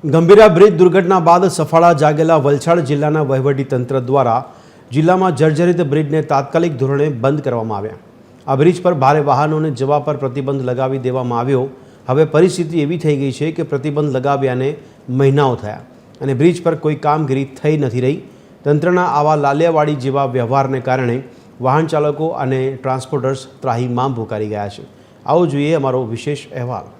Gambhira bridge દુર્ઘટના બાદ સફાળા જાગેલા વલસાડ જિલ્લાના વહીવટીતંત્ર દ્વારા જિલ્લામાં જર્જરિત બ્રિજને તાત્કાલિક ધોરણે બંધ કરવામાં આવ્યા। આ બ્રિજ પર ભારે વાહનોને જવા પર પ્રતિબંધ લગાવી દેવામાં આવ્યો। હવે પરિસ્થિતિ એવી થઈ ગઈ છે કે પ્રતિબંધ લગાવ્યાને મહિનાઓ થયા અને બ્રિજ પર કોઈ કામગીરી થઈ નથી રહી। તંત્રના આવા લાલિયાવાડી જેવા વ્યવહારને કારણે વાહન ચાલકો અને ટ્રાન્સપોર્ટર્સ ત્રાહિમામ પોકારી ગયા છે। આવો જોઈએ અમારો વિશેષ અહેવાલ।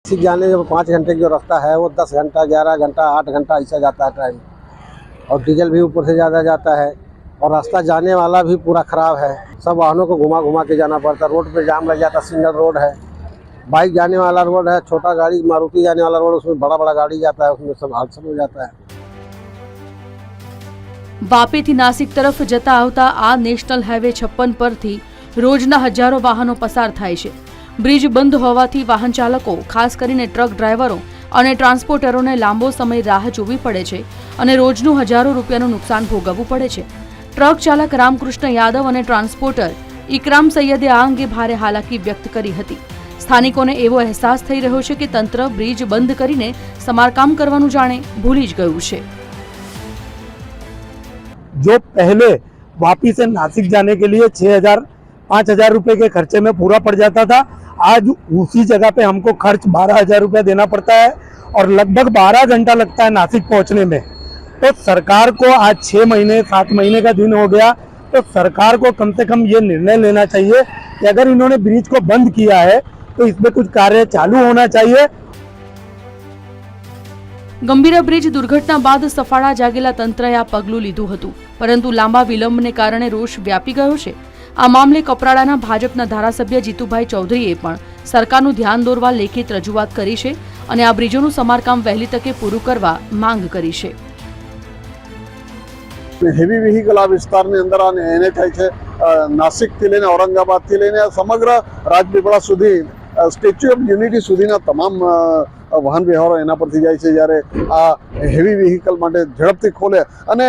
जाने जब 5 घंटे जो रास्ता है वो 10 घंटा 11 घंटा 8 घंटा ऐसा जाता है ट्रेन, और डीजल भी ऊपर से ज़्यादा जाता है और रास्ता जाने वाला भी पूरा ख़राब है। सब वाहनों को घुमा घुमा के जाना पड़ता है। रोड पे जाम लग जाता, सिंगल रोड है, बाइक जाने वाला रोड है, छोटा गाड़ी मारुति जाने वाला रोड, उसमें बड़ा बड़ा गाड़ी जाता है, उसमें सब हादसा हो जाता है। वापी थी नासिक तरफ जता आवता आ नेशनल हाईवे 56 परथी रोजना हजारों वाहनों पसार थाय छे। ब्रिज बंध होवाथी वाहन चालको खास करीने ट्रक ड्राइवरो अने ट्रांसपोर्टरोने लांबो समय राह जोवी पड़े छे अने रोजनु हजारों रूपियानुं नुकसान भोगववुं पड़े छे। ट्रक चालक रामकृष्ण यादव अने ट्रांसपोर्टर इकराम सैयदे आ अंगे भारे हालाकी व्यक्त करी हती। स्थानिकोने एवो अहेसास थई रह्यो छे के तंत्र ब्रिज बंध करीने समारकाम करवानुं जाणे भूली ज गयुं छे। जो पहले वापी से नासिक जाने के लिए 6,000-5,000 रुपए के खर्चे में पूरा पड़ जाता था, आज उसी जगह पे हमको खर्च 12,000 रुपया देना पड़ता है और लगभग 12 घंटा लगता है नासिक पहुंचने में। तो सरकार को आज 6 महीने 7 महीने का दिन हो गया, तो सरकार को कम से कम ये निर्णय लेना चाहिए कि अगर इन्होंने ब्रिज को बंद किया है तो इसमें कुछ कार्य चालू होना चाहिए। गंभीरा ब्रिज दुर्घटना बाद सफाळा जागेला तंत्रए आ पगलुं लीधुं हतुं, परंतु लांबा विलंबने कारणे रोष व्यापी गयो छे। आ मामले कपराडाना भाजपना धारासभ्य जीतुभाई चौधरीए पण सरकारनुं ध्यान दોરવા લેખિત રજૂઆત કરી છે અને આ બ્રિજોનું સમારકામ વહેલી તકે પૂરું કરવા માંગ કરી છે। હેવી વ્હીકલ આ વિસ્તારની અંદર એને થાય છે। નાસિકથી લઈને ઔરંગાબાદથી લઈને સમગ્ર રાજપીપળા સુધી સ્ટેચ્યુ ઓફ યુનિટી સુધીના તમામ વાહન વ્યવહારો એના પરથી જાય છે। જ્યારે આ હેવી વ્હીકલ માટે ઝડપથી ખોલે અને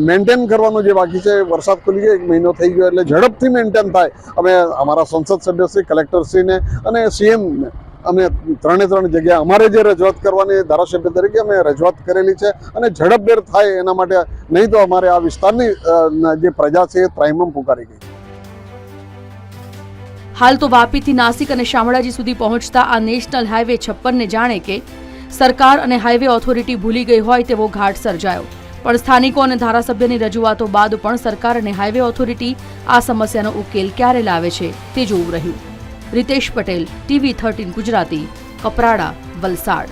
મેન્ટેન કરવાનું જે બાકી છે, વરસાદ ખુલી ગયો 1 મહિનો થઈ ગયો એટલે ઝડપથી મેન્ટેન થાય। અમે અમારા સંસદ સભ્યશ્રી, કલેક્ટરશ્રીને અને સીએમને અમે ત્રણે જગ્યાએ અમારે જે રજૂઆત કરવાની ધારાસભ્ય તરીકે અમે રજૂઆત કરેલી છે અને ઝડપભેર થાય એના માટે, નહીં તો અમારે આ વિસ્તારની જે પ્રજા છે એ ત્રાહિમામ પુકારી ગઈ। हाल तो वापी थी नासिक अने शामळाजी सुधी पहोंचता आ नेशनल हाईवे 56 ने जाणे के सरकार अने हाईवे ऑथोरिटी भूली गई होय तेवो घाट सर्जायो, पण स्थानिको अने धारासभ्यनी रजूआतो बाद पण सरकार अने हाईवे ऑथोरिटी आ समस्यानो उकेल क्यारे लावे छे ते जोवुं रह्युं। रितेश पटेल, TV 13 गुजराती, कपराड़ा, वलसाड।